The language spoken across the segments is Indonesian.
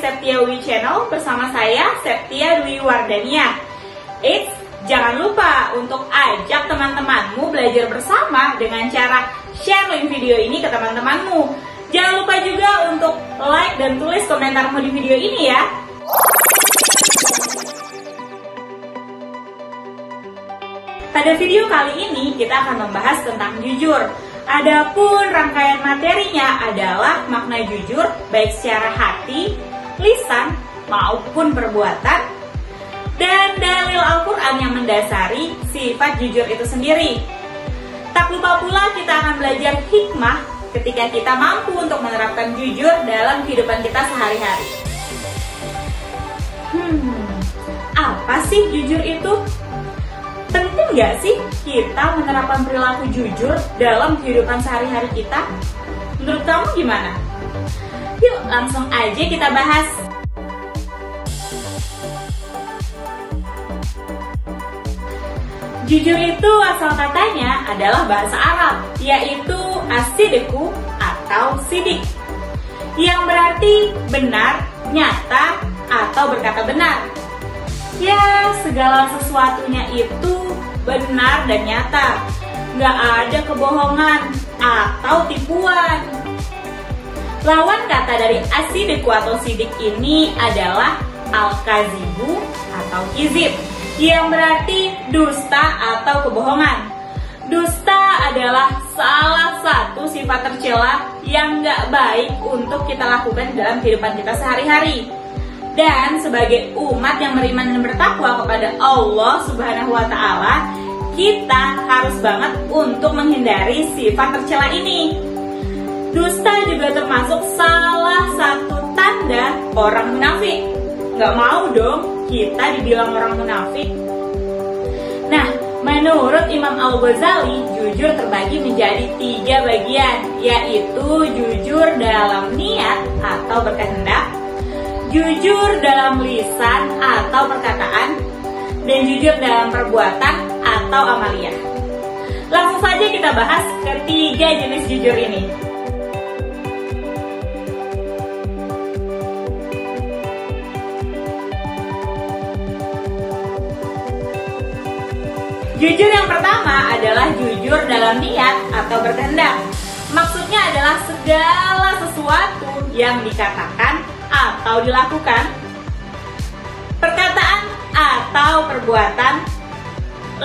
Septia Dwi Channel bersama saya Septia Dwi Wardania. Eits, jangan lupa untuk ajak teman-temanmu belajar bersama dengan cara share link video ini ke teman-temanmu. Jangan lupa juga untuk like dan tulis komentarmu di video ini ya. Pada video kali ini kita akan membahas tentang jujur. Adapun rangkaian materinya adalah makna jujur baik secara hati, lisan, maupun perbuatan, dan dalil Al-Quran yang mendasari sifat jujur itu sendiri. Tak lupa pula kita akan belajar hikmah ketika kita mampu untuk menerapkan jujur dalam kehidupan kita sehari-hari. Apa sih jujur itu? Penting nggak sih kita menerapkan perilaku jujur dalam kehidupan sehari-hari kita? Menurut kamu gimana? Yuk langsung aja kita bahas. Jujur itu asal katanya adalah bahasa Arab, yaitu as-sidqu atau sidik, yang berarti benar, nyata, atau berkata benar. Ya, segala sesuatunya itu benar dan nyata. Nggak ada kebohongan atau tipuan. Lawan kata dari as-sidqu atau sidik ini adalah al-kazibu atau kizib, yang berarti dusta atau kebohongan. Dusta adalah salah satu sifat tercela yang nggak baik untuk kita lakukan dalam kehidupan kita sehari-hari. Dan sebagai umat yang beriman dan bertakwa kepada Allah Subhanahu wa Ta'ala, kita harus banget untuk menghindari sifat tercela ini. Dusta juga termasuk salah satu tanda orang munafik. Nggak mau dong kita dibilang orang munafik. Nah, menurut Imam Al-Ghazali, jujur terbagi menjadi 3 bagian, yaitu jujur dalam niat atau berkehendak, jujur dalam lisan atau perkataan, dan jujur dalam perbuatan atau amaliyah. Langsung saja kita bahas ketiga jenis jujur ini. Jujur yang pertama adalah jujur dalam niat atau berkehendak. Maksudnya adalah segala sesuatu yang dikatakan atau dilakukan, perkataan atau perbuatan,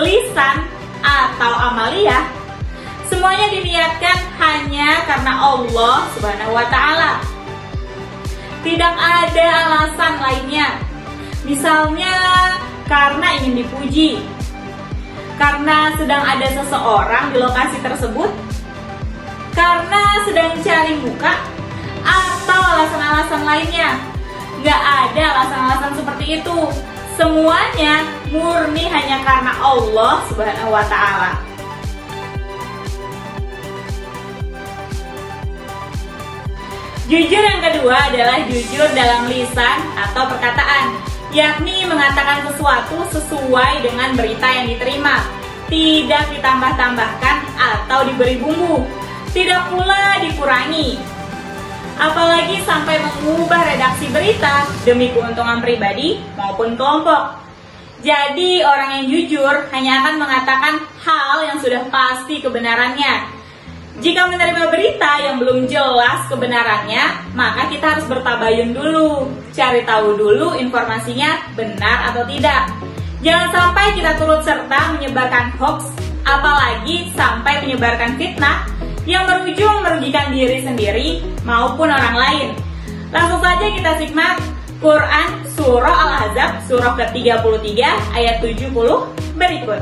lisan atau amaliyah, semuanya diniatkan hanya karena Allah Subhanahu wa Ta'ala. Tidak ada alasan lainnya. Misalnya karena ingin dipuji, karena sedang ada seseorang di lokasi tersebut, karena sedang cari muka, atau alasan-alasan lainnya. Nggak ada alasan-alasan seperti itu. Semuanya murni hanya karena Allah Subhanahu wa Ta'ala. Jujur yang kedua adalah jujur dalam lisan atau perkataan, yakni mengatakan sesuatu sesuai dengan berita yang diterima, tidak ditambah-tambahkan atau diberi bumbu, tidak pula dikurangi, apalagi sampai mengubah redaksi berita demi keuntungan pribadi maupun kelompok. Jadi orang yang jujur hanya akan mengatakan hal yang sudah pasti kebenarannya. Jika menerima berita yang belum jelas kebenarannya, maka kita harus bertabayun dulu, cari tahu dulu informasinya benar atau tidak. Jangan sampai kita turut serta menyebarkan hoax, apalagi sampai menyebarkan fitnah yang berujung merugikan diri sendiri maupun orang lain. Langsung saja kita simak Quran Surah Al-Ahzab surah ke-33 ayat 70 berikut.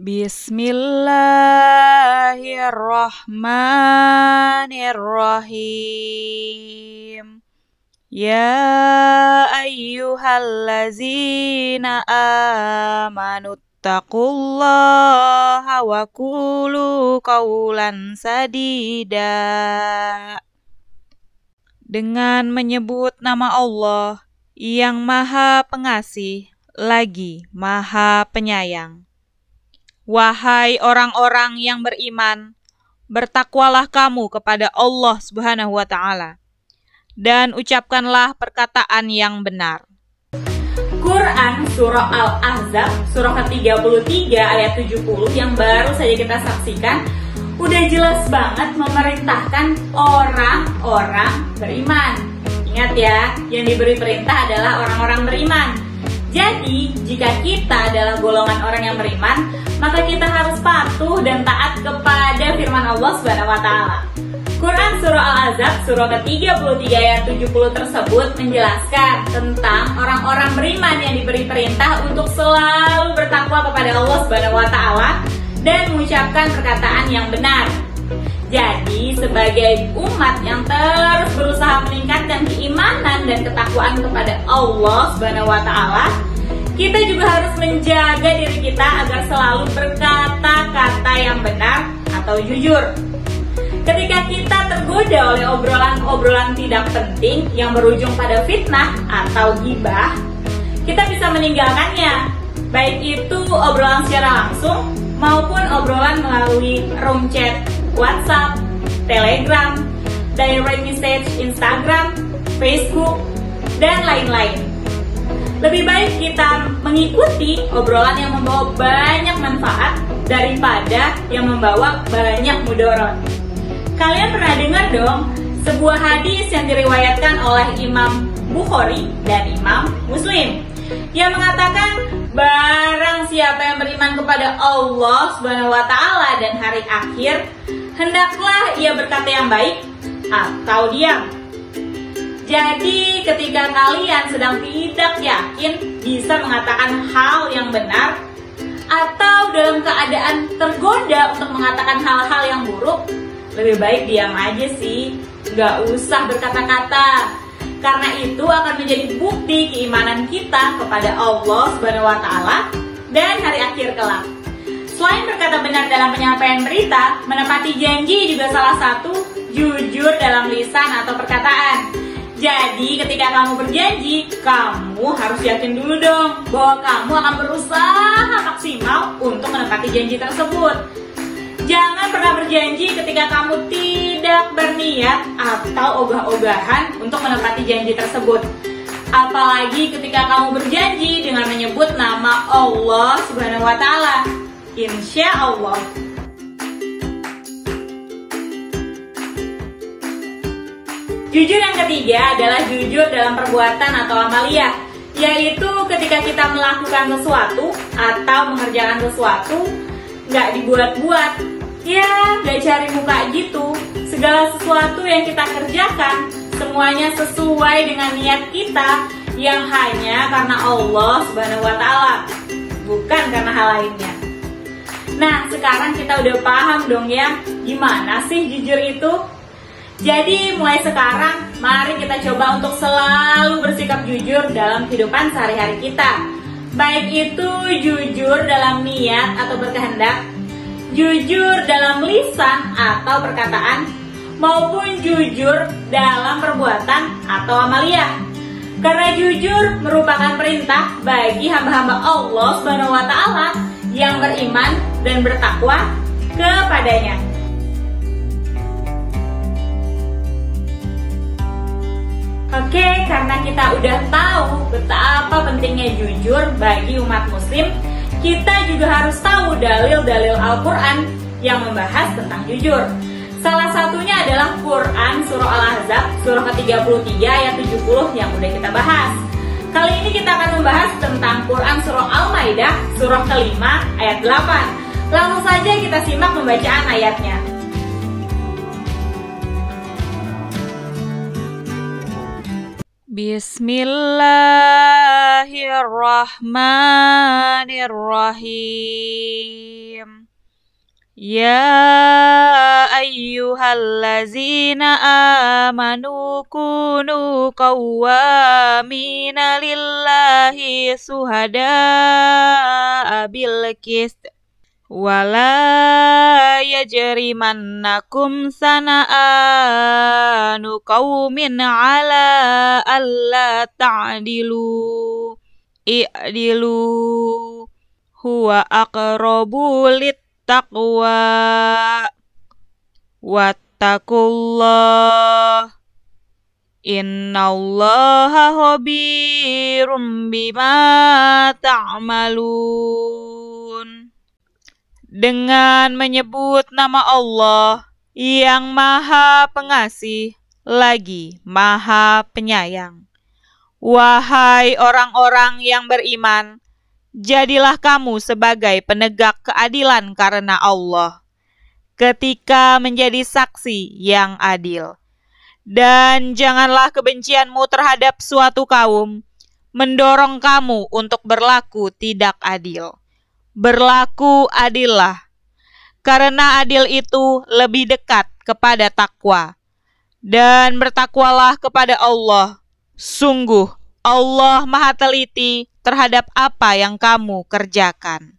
Bismillahirrahmanirrahim. Ya ayyuhallazina amanu taqullaha wa qulu qawlan sadida. Dengan menyebut nama Allah yang Maha Pengasih lagi Maha Penyayang. Wahai orang-orang yang beriman, bertakwalah kamu kepada Allah Subhanahu wa ta'ala, dan ucapkanlah perkataan yang benar. Quran Surah Al-Ahzab, surah ke-33 ayat 70 yang baru saja kita saksikan, udah jelas banget memerintahkan orang-orang beriman. Ingat ya, yang diberi perintah adalah orang-orang beriman. Jadi, jika kita adalah golongan orang yang beriman, maka kita harus patuh dan taat kepada firman Allah Subhanahu wa taala. Quran Surah Al-Ahzab surah ke-33 ayat 70 tersebut menjelaskan tentang orang-orang beriman yang diberi perintah untuk selalu bertakwa kepada Allah Subhanahu wa taala dan mengucapkan perkataan yang benar. Jadi, sebagai umat yang terus berusaha meningkatkan keimanan dan ketakwaan kepada Allah Subhanahu wa taala, kita juga harus menjaga diri kita agar selalu berkata-kata yang benar atau jujur. Ketika kita tergoda oleh obrolan-obrolan tidak penting yang berujung pada fitnah atau ghibah, kita bisa meninggalkannya, baik itu obrolan secara langsung maupun obrolan melalui room chat WhatsApp, Telegram, direct message Instagram, Facebook, dan lain-lain. Lebih baik kita mengikuti obrolan yang membawa banyak manfaat daripada yang membawa banyak mudarat. Kalian pernah dengar dong sebuah hadis yang diriwayatkan oleh Imam Bukhari dan Imam Muslim yang mengatakan barang siapa yang beriman kepada Allah Subhanahu wa taala dan hari akhir, hendaklah ia berkata yang baik atau diam. Jadi ketika kalian sedang tidak yakin bisa mengatakan hal yang benar atau dalam keadaan tergoda untuk mengatakan hal-hal yang buruk, lebih baik diam aja sih, gak usah berkata-kata. Karena itu akan menjadi bukti keimanan kita kepada Allah Subhanahu wa taala dan hari akhir kelak. Selain berkata benar dalam penyampaian berita, menepati janji juga salah satu jujur dalam lisan atau perkataan. Jadi ketika kamu berjanji, kamu harus yakin dulu dong bahwa kamu akan berusaha maksimal untuk menepati janji tersebut. Jangan pernah berjanji ketika kamu tidak berniat atau ogah-ogahan untuk menepati janji tersebut. Apalagi ketika kamu berjanji dengan menyebut nama Allah Subhanahu wa taala. Insya Allah. Jujur yang ketiga adalah jujur dalam perbuatan atau amaliyah, yaitu ketika kita melakukan sesuatu atau mengerjakan sesuatu nggak dibuat-buat. Ya, gak cari muka gitu. Segala sesuatu yang kita kerjakan, semuanya sesuai dengan niat kita yang hanya karena Allah Subhanahu wa taala, bukan karena hal lainnya. Nah, sekarang kita udah paham dong ya, gimana sih jujur itu? Jadi mulai sekarang, mari kita coba untuk selalu bersikap jujur dalam kehidupan sehari-hari kita. Baik itu jujur dalam niat atau berkehendak, jujur dalam lisan atau perkataan, maupun jujur dalam perbuatan atau amaliyah. Karena jujur merupakan perintah bagi hamba-hamba Allah Subhanahu wa taala yang beriman dan bertakwa kepadanya. Oke, karena kita udah tahu betapa pentingnya jujur bagi umat muslim, kita juga harus tahu dalil-dalil Al-Quran yang membahas tentang jujur. Salah satunya adalah Quran Surah Al-Ahzab, surah ke-33 ayat 70 yang udah kita bahas. Kali ini kita akan membahas tentang Quran Surah Al-Maidah, surah ke-5 ayat 8. Langsung saja kita simak pembacaan ayatnya. Bismillahirrahmanirrahim. Ya ayyuhallazina amanu kunu qawwamina lillahi suhada'a bil qist wala yajrimannakum sana'anu qaumin ala alla ta'dilu i'dilu huwa aqrabu lit taqwa. wattaqullah innallaha khabirum bima ta'malun. Dengan menyebut nama Allah yang Maha Pengasih lagi Maha Penyayang. Wahai orang-orang yang beriman, jadilah kamu sebagai penegak keadilan karena Allah ketika menjadi saksi yang adil. Dan janganlah kebencianmu terhadap suatu kaum mendorong kamu untuk berlaku tidak adil. Berlaku adillah, karena adil itu lebih dekat kepada takwa. Dan bertakwalah kepada Allah. Sungguh, Allah Maha Teliti terhadap apa yang kamu kerjakan.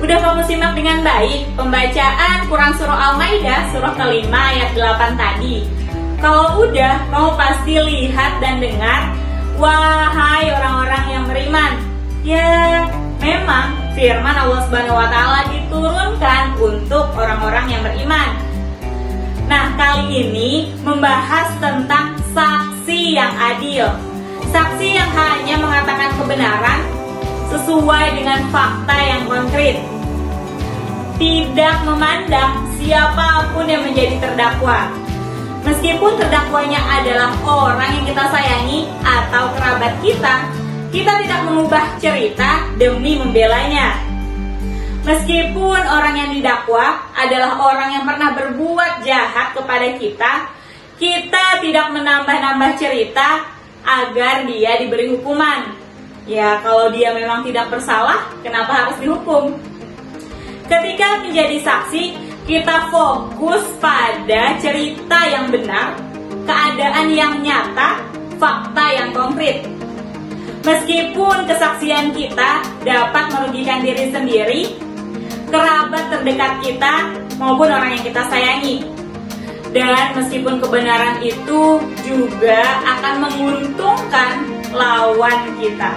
Udah kamu simak dengan baik pembacaan Quran Surah Al-Maidah, surah kelima ayat 8 tadi. Kalau udah, kamu pasti lihat dan dengar, wahai orang-orang yang beriman. Ya, memang firman Allah Subhanahu wa Ta'ala diturunkan untuk orang-orang yang beriman. Nah, kali ini membahas tentang saksi yang adil. Saksi yang hanya mengatakan kebenaran sesuai dengan fakta yang konkret. Tidak memandang siapapun yang menjadi terdakwa. Meskipun terdakwanya adalah orang yang kita sayangi atau kerabat kita tidak mengubah cerita demi membelanya. Meskipun orang yang didakwa adalah orang yang pernah berbuat jahat kepada kita tidak menambah-nambah cerita agar dia diberi hukuman. Ya, kalau dia memang tidak bersalah, kenapa harus dihukum? Ketika menjadi saksi, kita fokus pada cerita yang benar, keadaan yang nyata, fakta yang konkret. Meskipun kesaksian kita dapat merugikan diri sendiri, kerabat terdekat kita, maupun orang yang kita sayangi. Dan meskipun kebenaran itu juga akan menguntungkan lawan kita,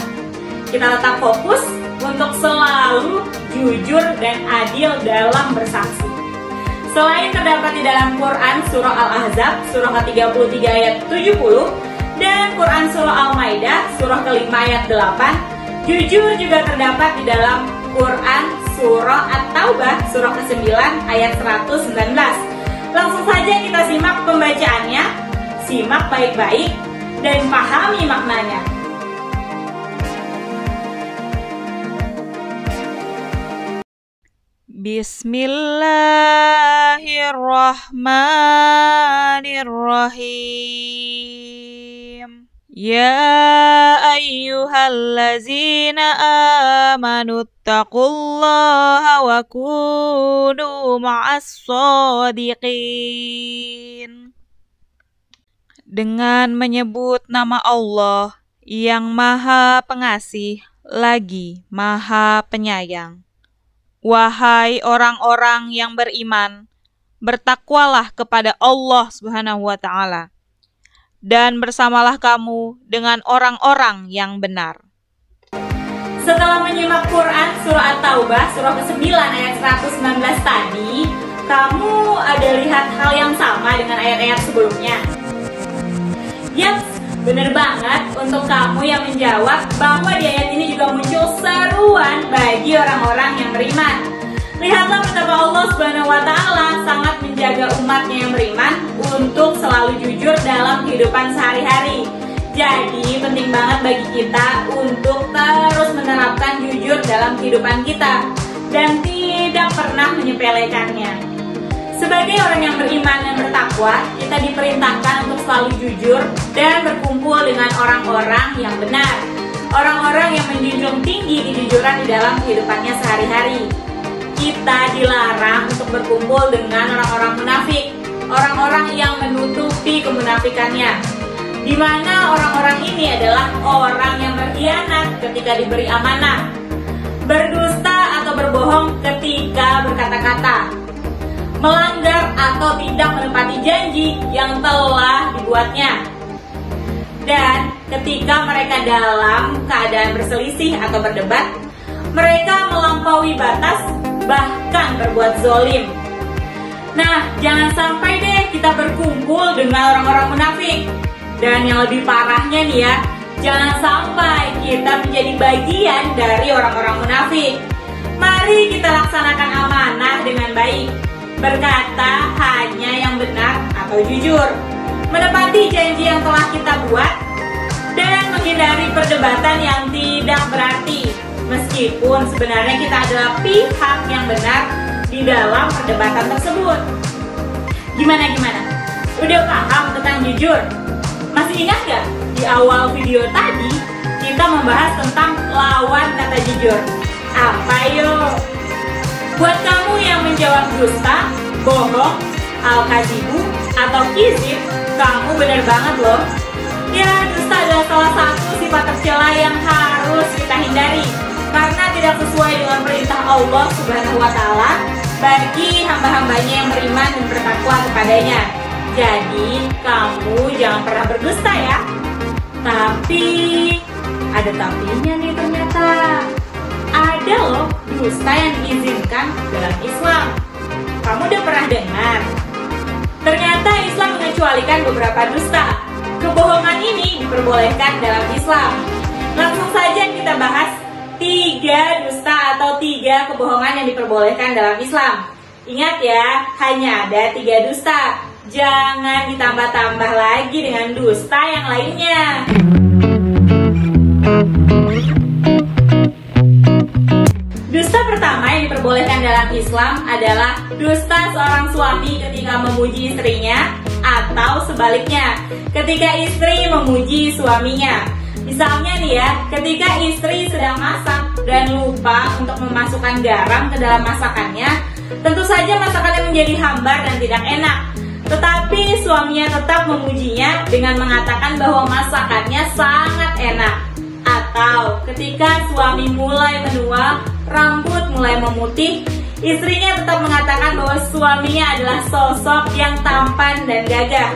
kita tetap fokus untuk selalu jujur dan adil dalam bersaksi. Selain terdapat di dalam Quran Surah Al-Ahzab, surah ke-33 ayat 70, dan Quran Surah Al-Maidah, surah kelima ayat 8, jujur juga terdapat di dalam Quran Surah At-Taubah, surah ke-9 ayat 119. Langsung saja kita simak pembacaannya, simak baik-baik, dan pahami maknanya. Bismillahirrahmanirrahim. Ya ayyuhallazina amanu taqullaha wa kunu ma'as shadiqin. Dengan menyebut nama Allah yang Maha Pengasih lagi Maha Penyayang. Wahai orang-orang yang beriman, bertakwalah kepada Allah Subhanahu wa Ta'ala, dan bersamalah kamu dengan orang-orang yang benar. Setelah menyimak Quran Surah At-Taubah, surah ke-9 ayat 119 tadi, kamu ada lihat hal yang sama dengan ayat-ayat sebelumnya? Yap, bener banget untuk kamu yang menjawab bahwa di ayat ini juga muncul seruan bagi orang-orang yang beriman. Lihatlah betapa Allah Subhanahu wa Ta'ala sangat menjaga umatnya yang beriman untuk selalu jujur dalam kehidupan sehari-hari. Jadi penting banget bagi kita untuk terus menerapkan jujur dalam kehidupan kita dan tidak pernah menyepelekannya. Sebagai orang yang beriman dan bertakwa, kita diperintahkan untuk selalu jujur dan berkumpul dengan orang-orang yang benar. Orang-orang yang menjunjung tinggi kejujuran di dalam kehidupannya sehari-hari. Kita dilarang untuk berkumpul dengan orang-orang munafik, orang-orang yang menutupi kemunafikannya. Di mana orang-orang ini adalah orang yang berkhianat ketika diberi amanah, berdusta atau berbohong ketika berkata-kata, melanggar atau tidak menepati janji yang telah dibuatnya. Dan ketika mereka dalam keadaan berselisih atau berdebat, mereka melampaui batas, bahkan berbuat zolim. Nah, jangan sampai deh kita berkumpul dengan orang-orang munafik. Dan yang lebih parahnya nih ya, jangan sampai kita menjadi bagian dari orang-orang munafik. Mari kita laksanakan amanah dengan baik, berkata hanya yang benar atau jujur, menepati janji yang telah kita buat, dan menghindari perdebatan yang tidak berarti, meskipun sebenarnya kita adalah pihak yang benar di dalam perdebatan tersebut. Gimana? Udah paham tentang jujur? Masih ingat gak? Di awal video tadi kita membahas tentang lawan kata jujur. Apa yuk? Buat kamu yang menjawab dusta, bohong, al-kazibu, atau kizib, kamu bener banget loh. Ya, dusta adalah salah satu sifat tercela yang harus kita hindari, karena tidak sesuai dengan perintah Allah Subhanahu wa Ta'ala bagi hamba-hambanya yang beriman dan bertakwa kepadanya. Jadi, kamu jangan pernah berdusta ya. Tapi, ada tapinya nih ternyata. Ada loh dusta yang diizinkan dalam Islam. Kamu udah pernah dengar? Ternyata Islam mengecualikan beberapa dusta. Kebohongan ini diperbolehkan dalam Islam. Langsung saja kita bahas 3 dusta atau 3 kebohongan yang diperbolehkan dalam Islam. Ingat ya, hanya ada 3 dusta. Jangan ditambah-tambah lagi dengan dusta yang lainnya. Dusta pertama yang diperbolehkan dalam Islam adalah dusta seorang suami ketika memuji istrinya, atau sebaliknya, ketika istri memuji suaminya. Misalnya nih ya, ketika istri sedang masak dan lupa untuk memasukkan garam ke dalam masakannya, tentu saja masakannya menjadi hambar dan tidak enak. Tetapi suaminya tetap memujinya dengan mengatakan bahwa masakannya sangat enak. Atau ketika suami mulai menua, rambut mulai memutih, istrinya tetap mengatakan bahwa suaminya adalah sosok yang tampan dan gagah.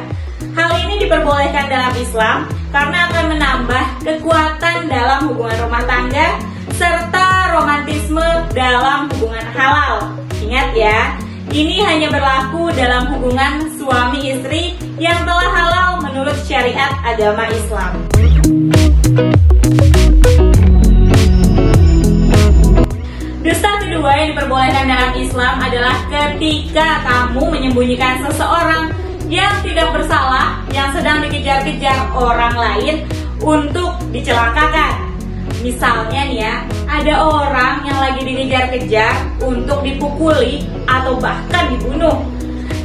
Hal ini diperbolehkan dalam Islam karena akan menambah kekuatan dalam hubungan rumah tangga serta romantisme dalam hubungan halal. Ingat ya, ini hanya berlaku dalam hubungan suami istri yang telah halal menurut syariat agama Islam. Dusta kedua yang diperbolehkan dalam Islam adalah ketika kamu menyembunyikan seseorang yang tidak bersalah yang sedang dikejar-kejar orang lain untuk dicelakakan. Misalnya nih ya, ada orang yang lagi dikejar-kejar untuk dipukuli atau bahkan dibunuh,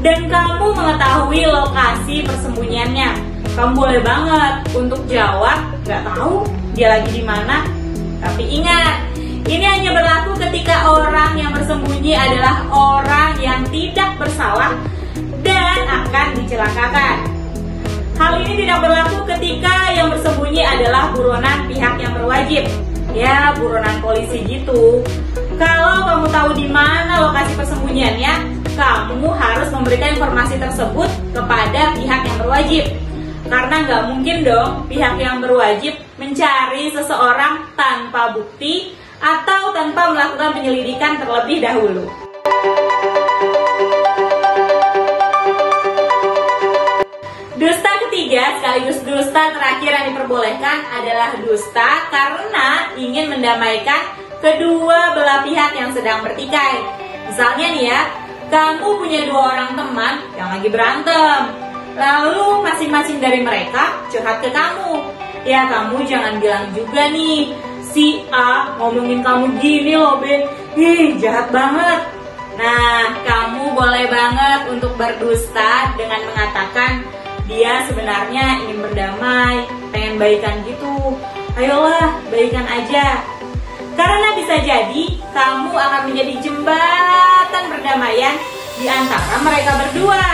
dan kamu mengetahui lokasi persembunyiannya. Kamu boleh banget untuk jawab, nggak tahu dia lagi di mana. Tapi ingat, ini hanya berlaku ketika orang yang bersembunyi adalah orang yang tidak bersalah dan akan dicelakakan. Hal ini tidak berlaku ketika yang bersembunyi adalah buronan pihak yang berwajib. Ya, buronan polisi gitu. Kalau kamu tahu di mana lokasi persembunyiannya, kamu harus memberikan informasi tersebut kepada pihak yang berwajib. Karena nggak mungkin dong pihak yang berwajib mencari seseorang tanpa bukti atau tanpa melakukan penyelidikan terlebih dahulu. Dusta ketiga sekaligus dusta terakhir yang diperbolehkan adalah dusta karena ingin mendamaikan kedua belah pihak yang sedang bertikai. Misalnya nih ya, kamu punya 2 orang teman yang lagi berantem, lalu masing-masing dari mereka curhat ke kamu. Ya, kamu jangan bilang juga nih, si A ngomongin kamu gini loh Ben, ih jahat banget. Nah, kamu boleh banget untuk berdusta dengan mengatakan dia sebenarnya ingin berdamai, pengen baikan gitu. Ayolah, baikan aja. Karena bisa jadi kamu akan menjadi jembatan perdamaian di antara mereka berdua.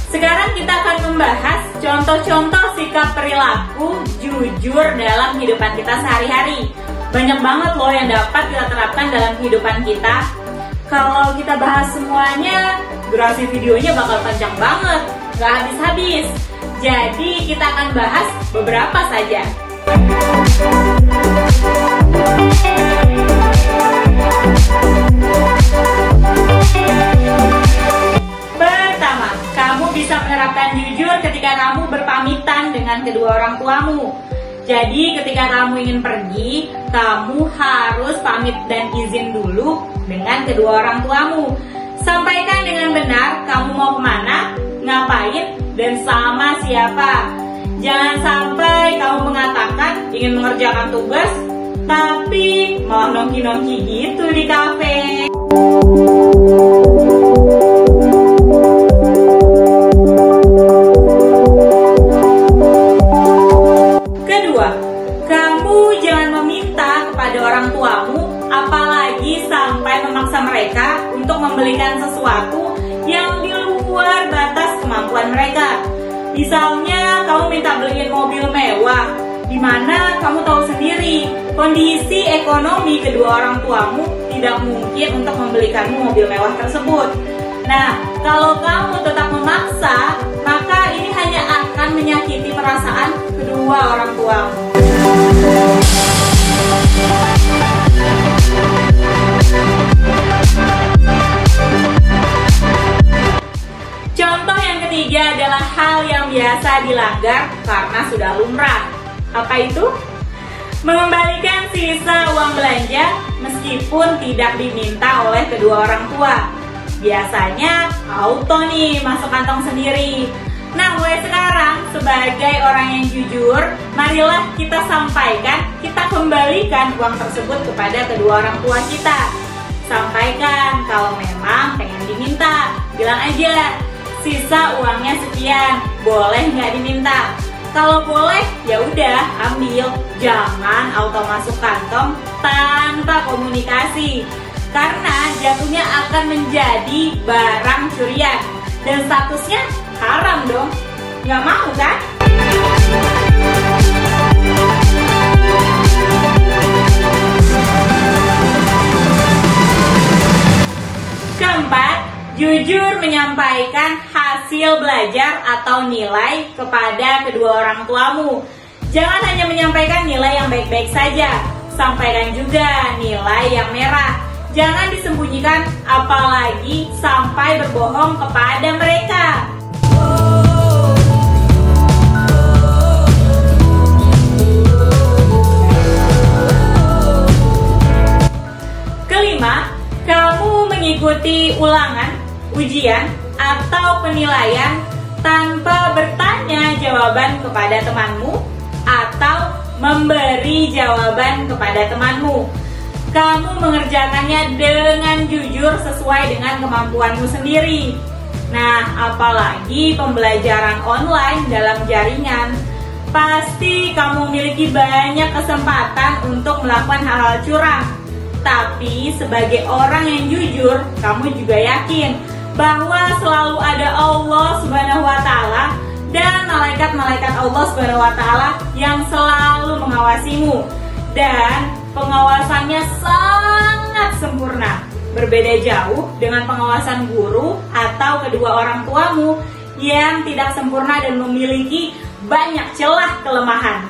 Sekarang kita akan membahas contoh-contoh sikap perilaku jujur dalam kehidupan kita sehari-hari. Banyak banget loh yang dapat kita terapkan dalam kehidupan kita. Kalau kita bahas semuanya, durasi videonya bakal panjang banget, gak habis-habis. Jadi kita akan bahas beberapa saja. Pertama, kamu bisa menerapkan jujur ketika kamu berpamitan dengan kedua orang tuamu. Jadi ketika kamu ingin pergi, kamu harus pamit dan izin dulu dengan kedua orang tuamu. Sampaikan dengan benar kamu mau kemana, ngapain, dan sama siapa. Jangan sampai kamu mengatakan ingin mengerjakan tugas, tapi malah nongki-nongki gitu di kafe. Kedua, kamu jangan meminta kepada orang tuamu, apalagi sampai memaksa mereka untuk membelikan sesuatu yang di luar batas kemampuan mereka. Misalnya kamu minta beliin mobil mewah, di mana kamu tahu sendiri kondisi ekonomi kedua orang tuamu tidak mungkin untuk membelikanmu mobil mewah tersebut. Nah, kalau kamu tetap memaksa, maka ini hanya akan menyakiti perasaan kedua orang tuamu. Contoh yang ketiga adalah hal yang biasa dilanggar karena sudah lumrah. Apa itu? Mengembalikan sisa uang belanja meskipun tidak diminta oleh kedua orang tua. Biasanya auto nih masuk kantong sendiri. Nah, mulai sekarang sebagai orang yang jujur, marilah kita sampaikan, kita kembalikan uang tersebut kepada kedua orang tua kita. Sampaikan kalau memang pengen diminta, bilang aja sisa uangnya sekian, boleh nggak diminta? Kalau boleh, ya udah ambil, jangan auto masuk kantong tanpa komunikasi, karena jatuhnya akan menjadi barang curian dan statusnya haram dong, nggak mau kan? Keempat, jujur menyampaikan hasil belajar atau nilai kepada kedua orang tuamu. Jangan hanya menyampaikan nilai yang baik-baik saja, sampaikan juga nilai yang merah. Jangan disembunyikan, apalagi sampai berbohong kepada mereka. Kelima, kamu mengikuti ulangan, ujian, atau penilaian tanpa bertanya jawaban kepada temanmu atau memberi jawaban kepada temanmu. Kamu mengerjakannya dengan jujur sesuai dengan kemampuanmu sendiri. Nah, apalagi pembelajaran online dalam jaringan. Pasti kamu memiliki banyak kesempatan untuk melakukan hal-hal curang. Tapi sebagai orang yang jujur, kamu juga yakin bahwa selalu ada Allah Subhanahu wa Ta'ala dan malaikat-malaikat Allah Subhanahu wa Ta'ala yang selalu mengawasimu, dan pengawasannya sangat sempurna. Berbeda jauh dengan pengawasan guru atau kedua orang tuamu yang tidak sempurna dan memiliki banyak celah kelemahan.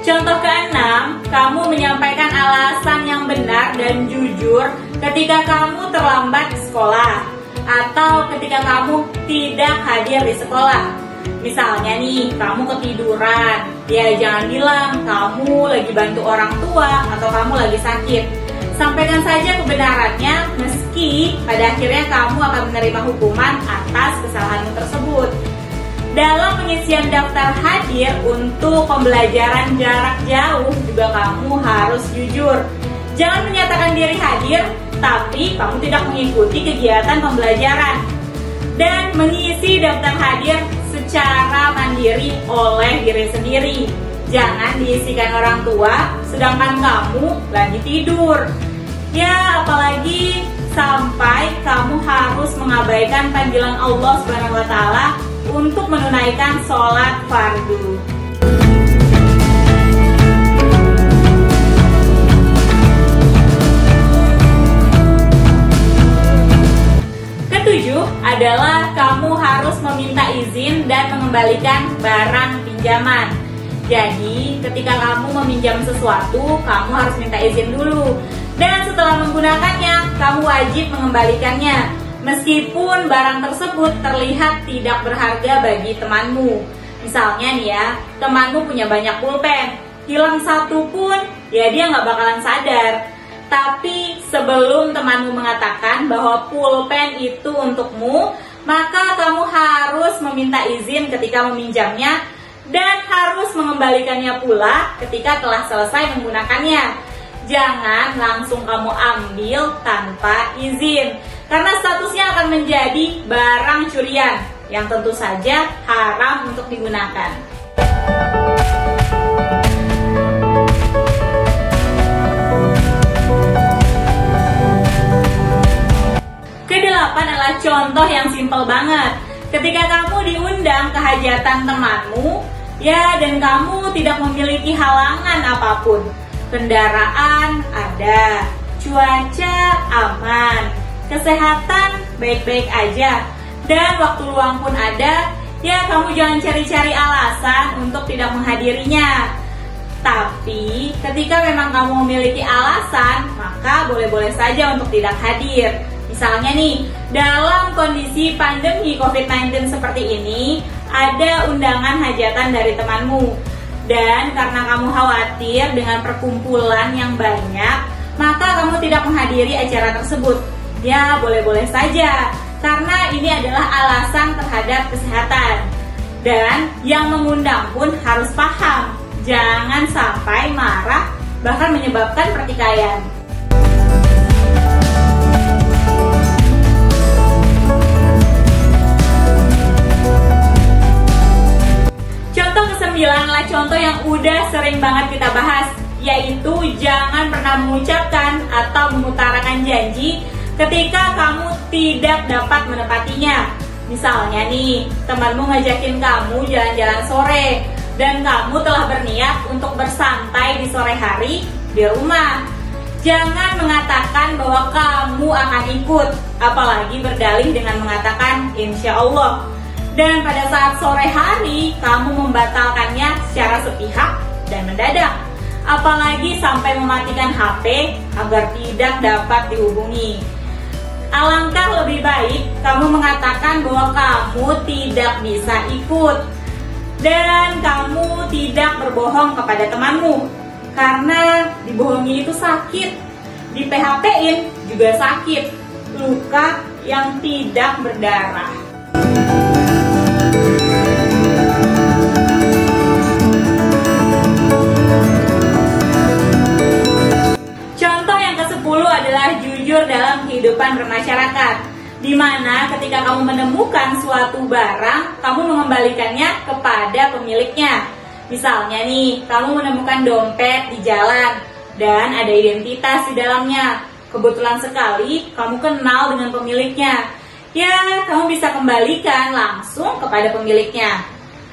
Contoh keenam, kamu menyampaikan alasan yang benar dan jujur ketika kamu terlambat ke sekolah atau ketika kamu tidak hadir di sekolah. Misalnya nih, kamu ketiduran, ya jangan bilang kamu lagi bantu orang tua atau kamu lagi sakit. Sampaikan saja kebenarannya, meski pada akhirnya kamu akan menerima hukuman atas kesalahanmu tersebut. Dalam pengisian daftar hadir untuk pembelajaran jarak jauh juga kamu harus jujur. Jangan menyatakan diri hadir, tapi kamu tidak mengikuti kegiatan pembelajaran. Dan mengisi daftar hadir secara mandiri oleh diri sendiri. Jangan diisikan orang tua, sedangkan kamu lagi tidur. Ya, apalagi sampai kamu harus mengabaikan panggilan Allah Subhanahu wa Ta'ala untuk menunaikan sholat fardu. Ketujuh adalah kamu harus meminta izin dan mengembalikan barang pinjaman. Jadi ketika kamu meminjam sesuatu, kamu harus minta izin dulu. Dan setelah menggunakannya, kamu wajib mengembalikannya. Meskipun barang tersebut terlihat tidak berharga bagi temanmu. Misalnya nih ya, temanmu punya banyak pulpen, hilang satu pun, ya dia nggak bakalan sadar. Tapi sebelum temanmu mengatakan bahwa pulpen itu untukmu, maka kamu harus meminta izin ketika meminjamnya dan harus mengembalikannya pula ketika telah selesai menggunakannya. Jangan langsung kamu ambil tanpa izin, karena statusnya akan menjadi barang curian yang tentu saja haram untuk digunakan. Kedelapan adalah contoh yang simpel banget. Ketika kamu diundang ke hajatan temanmu, ya, dan kamu tidak memiliki halangan apapun. Kendaraan ada, cuaca aman, kesehatan baik-baik aja, dan waktu luang pun ada, ya kamu jangan cari-cari alasan untuk tidak menghadirinya. Tapi ketika memang kamu memiliki alasan, maka boleh-boleh saja untuk tidak hadir. Misalnya nih, dalam kondisi pandemi COVID-19 seperti ini, ada undangan hajatan dari temanmu. Dan karena kamu khawatir dengan perkumpulan yang banyak, maka kamu tidak menghadiri acara tersebut. Ya, boleh-boleh saja, karena ini adalah alasan terhadap kesehatan. Dan yang mengundang pun harus paham, jangan sampai marah, bahkan menyebabkan pertikaian. Kesembilan adalah contoh yang udah sering banget kita bahas, yaitu jangan pernah mengucapkan atau mengutarakan janji ketika kamu tidak dapat menepatinya. Misalnya nih, temanmu ngajakin kamu jalan-jalan sore dan kamu telah berniat untuk bersantai di sore hari di rumah. Jangan mengatakan bahwa kamu akan ikut, apalagi berdalih dengan mengatakan insya Allah. Dan pada saat sore hari, kamu membatalkannya secara sepihak dan mendadak. Apalagi sampai mematikan HP agar tidak dapat dihubungi. Alangkah lebih baik kamu mengatakan bahwa kamu tidak bisa ikut. Dan kamu tidak berbohong kepada temanmu. Karena dibohongi itu sakit. Di PHP-in juga sakit. Luka yang tidak berdarah. Adalah jujur dalam kehidupan bermasyarakat, di mana ketika kamu menemukan suatu barang, kamu mengembalikannya kepada pemiliknya. Misalnya nih, kamu menemukan dompet di jalan dan ada identitas di dalamnya. Kebetulan sekali kamu kenal dengan pemiliknya. Ya, kamu bisa kembalikan langsung kepada pemiliknya.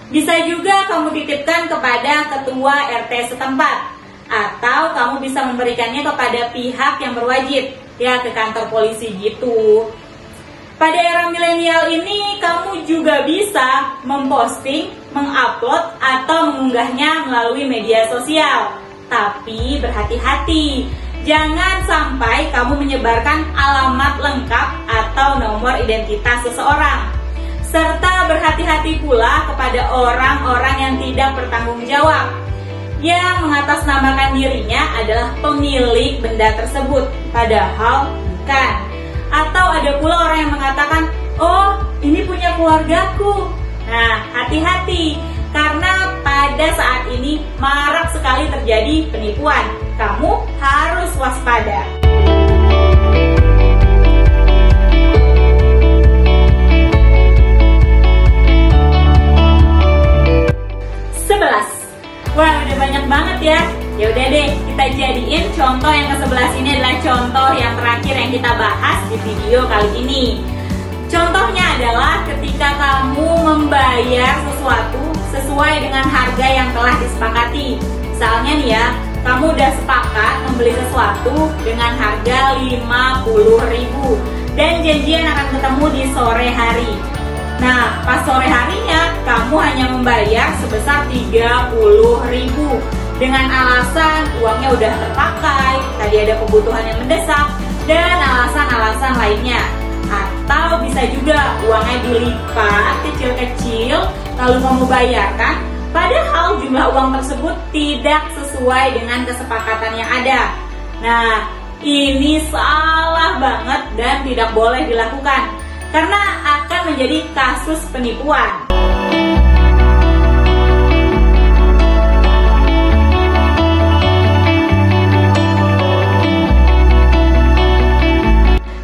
Bisa juga kamu titipkan kepada ketua RT setempat. Atau kamu bisa memberikannya kepada pihak yang berwajib, ya ke kantor polisi gitu. Pada era milenial ini, kamu juga bisa memposting, mengupload, atau mengunggahnya melalui media sosial. Tapi berhati-hati, jangan sampai kamu menyebarkan alamat lengkap atau nomor identitas seseorang. Serta berhati-hati pula kepada orang-orang yang tidak bertanggung jawab, yang mengatasnamakan dirinya adalah pemilik benda tersebut, padahal bukan. Atau ada pula orang yang mengatakan, oh ini punya keluargaku. Nah, hati-hati, karena pada saat ini marak sekali terjadi penipuan. Kamu harus waspada. Wah, udah banyak banget ya. Ya udah deh, kita jadiin contoh yang ke-11 ini adalah contoh yang terakhir yang kita bahas di video kali ini. Contohnya adalah ketika kamu membayar sesuatu sesuai dengan harga yang telah disepakati. Misalnya nih ya, kamu udah sepakat membeli sesuatu dengan harga 50.000 dan janjian akan ketemu di sore hari. Nah, pas sore harinya kamu hanya membayar sebesar 30.000 dengan alasan uangnya udah terpakai, tadi ada kebutuhan yang mendesak, dan alasan-alasan lainnya. Atau bisa juga uangnya dilipat kecil-kecil lalu kamu bayarkan, padahal jumlah uang tersebut tidak sesuai dengan kesepakatan yang ada. Nah, ini salah banget dan tidak boleh dilakukan karena akan menjadi kasus penipuan.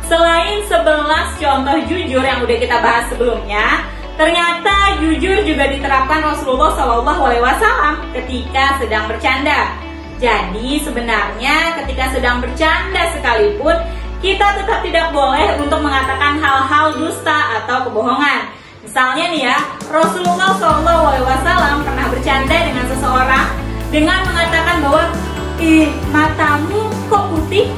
Selain 11 contoh jujur yang udah kita bahas sebelumnya, ternyata jujur juga diterapkan Rasulullah SAW ketika sedang bercanda. Jadi sebenarnya ketika sedang bercanda sekalipun, kita tetap tidak boleh untuk mengatakan hal-hal dusta atau kebohongan. Misalnya nih ya, Rasulullah SAW pernah bercanda dengan seseorang dengan mengatakan bahwa matamu kok putih,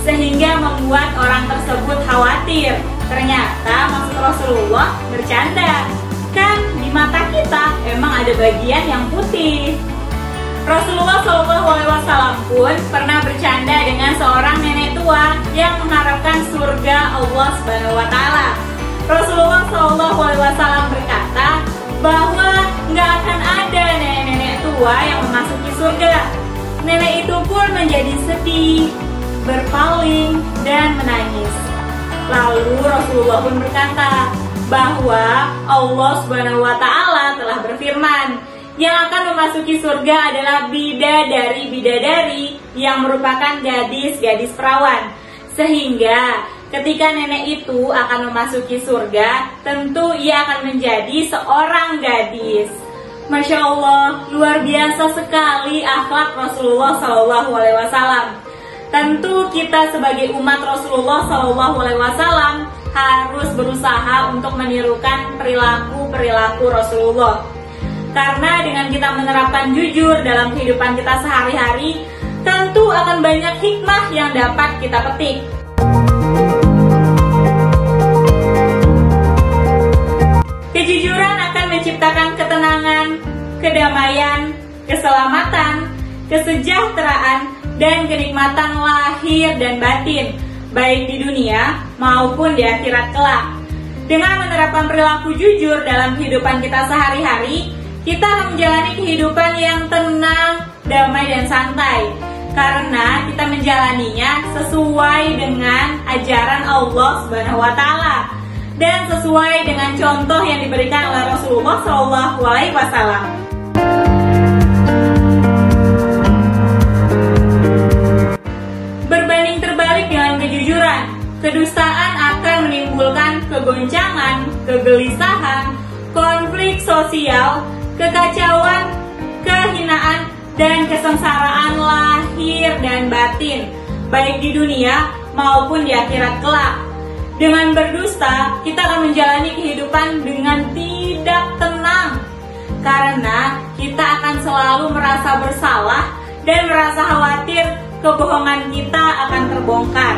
sehingga membuat orang tersebut khawatir. Ternyata maksud Rasulullah bercanda, kan di mata kita emang ada bagian yang putih. Rasulullah SAW pun pernah bercanda dengan seorang nenek tua yang mengharapkan surga Allah SWT. Rasulullah SAW berkata bahwa nggak akan ada nenek-nenek tua yang memasuki surga. Nenek itu pun menjadi sedih, berpaling, dan menangis. Lalu Rasulullah pun berkata bahwa Allah SWT telah berfirman, yang akan memasuki surga adalah bidadari-bidadari yang merupakan gadis-gadis perawan. Sehingga ketika nenek itu akan memasuki surga, tentu ia akan menjadi seorang gadis. Masya Allah, luar biasa sekali akhlak Rasulullah SAW. Tentu kita sebagai umat Rasulullah SAW harus berusaha untuk menirukan perilaku Rasulullah. Karena dengan kita menerapkan jujur dalam kehidupan kita sehari-hari, tentu akan banyak hikmah yang dapat kita petik. Kejujuran akan menciptakan ketenangan, kedamaian, keselamatan, kesejahteraan, dan kenikmatan lahir dan batin, baik di dunia maupun di akhirat kelak. Dengan menerapkan perilaku jujur dalam kehidupan kita sehari-hari, kita akan menjalani kehidupan yang tenang, damai, dan santai. Karena kita menjalaninya sesuai dengan ajaran Allah SWT dan sesuai dengan contoh yang diberikan oleh Rasulullah SAW. Berbanding terbalik dengan kejujuran, kedustaan akan menimbulkan kegoncangan, kegelisahan, konflik sosial, kekacauan, kehinaan, dan kesengsaraan lahir dan batin, baik di dunia maupun di akhirat kelak. Dengan berdusta, kita akan menjalani kehidupan dengan tidak tenang, karena kita akan selalu merasa bersalah dan merasa khawatir kebohongan kita akan terbongkar.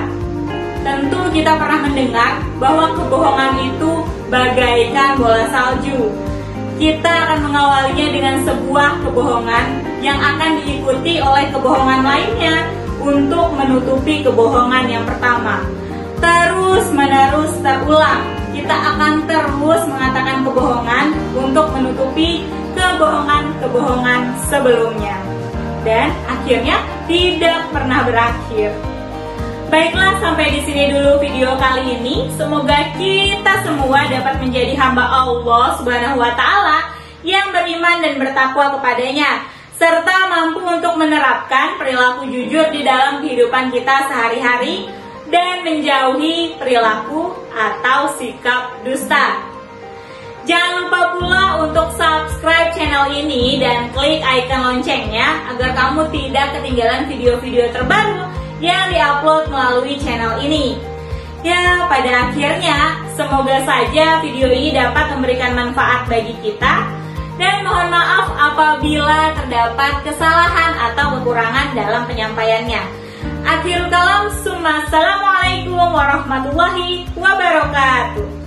Tentu kita pernah mendengar bahwa kebohongan itu bagaikan bola salju. Kita akan mengawalinya dengan sebuah kebohongan yang akan diikuti oleh kebohongan lainnya untuk menutupi kebohongan yang pertama. Terus-menerus terulang, kita akan terus mengatakan kebohongan untuk menutupi kebohongan-kebohongan sebelumnya. Dan akhirnya tidak pernah berakhir. Baiklah, sampai di sini dulu video kali ini. Semoga kita semua dapat menjadi hamba Allah Subhanahu wa Ta'ala yang beriman dan bertakwa kepadanya, serta mampu untuk menerapkan perilaku jujur di dalam kehidupan kita sehari-hari dan menjauhi perilaku atau sikap dusta. Jangan lupa pula untuk subscribe channel ini dan klik icon loncengnya agar kamu tidak ketinggalan video-video terbaru yang diupload melalui channel ini. Ya, pada akhirnya semoga saja video ini dapat memberikan manfaat bagi kita, dan mohon maaf apabila terdapat kesalahan atau kekurangan dalam penyampaiannya. Akhirul kalam, assalamualaikum warahmatullahi wabarakatuh.